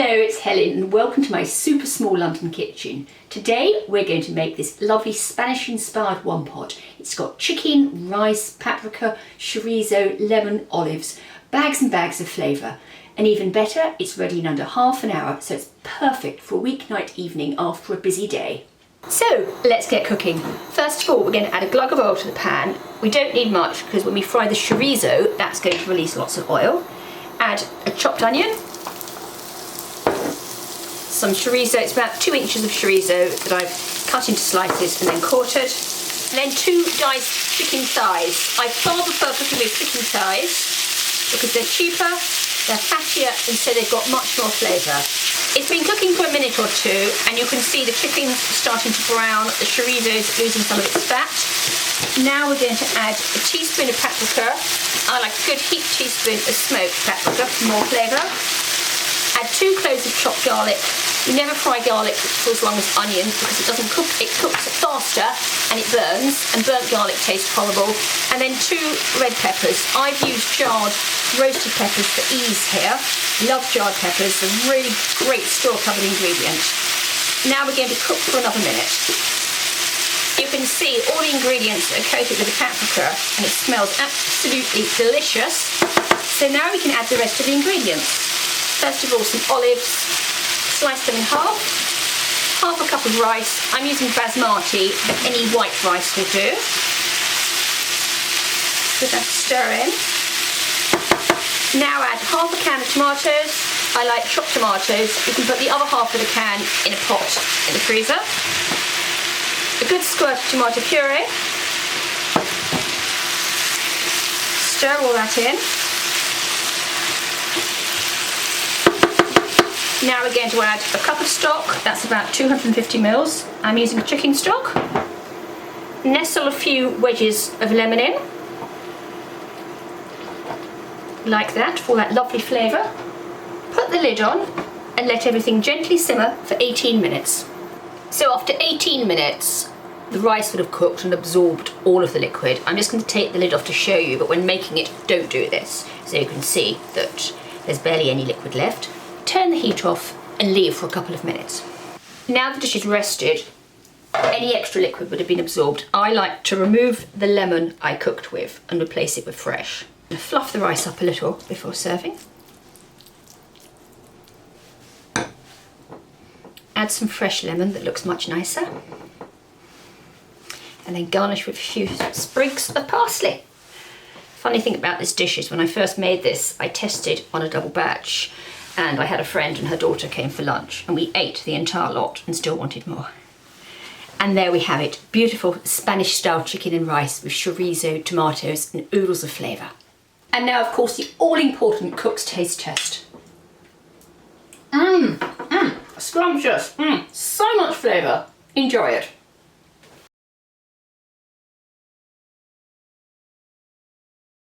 Hello, it's Helen and welcome to my super small London kitchen. Today we're going to make this lovely Spanish inspired one pot. It's got chicken, rice, paprika, chorizo, lemon, olives, bags and bags of flavour. And even better, it's ready in under half an hour, so it's perfect for a weeknight evening after a busy day. So let's get cooking. First of all, we're going to add a glug of oil to the pan. We don't need much because when we fry the chorizo, that's going to release lots of oil. Add a chopped onion, some chorizo, it's about 2 inches of chorizo that I've cut into slices and then quartered. And then 2 diced chicken thighs. I far prefer cooking with chicken thighs because they're cheaper, they're fattier, and so they've got much more flavour. It's been cooking for a minute or two and you can see the chicken's starting to brown, the chorizo's losing some of its fat. Now we're going to add a teaspoon of paprika. I like a good heaped teaspoon of smoked paprika for more flavour. Add 2 cloves of chopped garlic. You never fry garlic for as long as onion because it doesn't cook, it cooks faster and it burns, and burnt garlic tastes horrible. And then 2 red peppers. I've used jarred roasted peppers for ease here. Love jarred peppers, a really great store-covered ingredient. Now we're going to cook for another minute. You can see all the ingredients are coated with the paprika and it smells absolutely delicious. So now we can add the rest of the ingredients. First of all, some olives, slice them in half a cup of rice. I'm using basmati, but any white rice will do. Put that stir in. Now add half a can of tomatoes. I like chopped tomatoes. You can put the other half of the can in a pot in the freezer. A good squirt of tomato puree. Stir all that in. Now we're going to add a cup of stock, that's about 250 mils. I'm using a chicken stock. Nestle a few wedges of lemon in, like that, for that lovely flavour. Put the lid on and let everything gently simmer for 18 minutes. So after 18 minutes, the rice would have cooked and absorbed all of the liquid. I'm just going to take the lid off to show you, but when making it, don't do this. So you can see that there's barely any liquid left. Turn the heat off and leave for a couple of minutes. Now the dish is rested, any extra liquid would have been absorbed. I like to remove the lemon I cooked with and replace it with fresh. And fluff the rice up a little before serving. Add some fresh lemon that looks much nicer. And then garnish with a few sprigs of parsley. Funny thing about this dish is when I first made this, I tested on a double batch. And I had a friend and her daughter came for lunch and we ate the entire lot and still wanted more. And there we have it, beautiful Spanish style chicken and rice with chorizo, tomatoes and oodles of flavour. And now of course the all important cook's taste test. Scrumptious, so much flavour, enjoy it.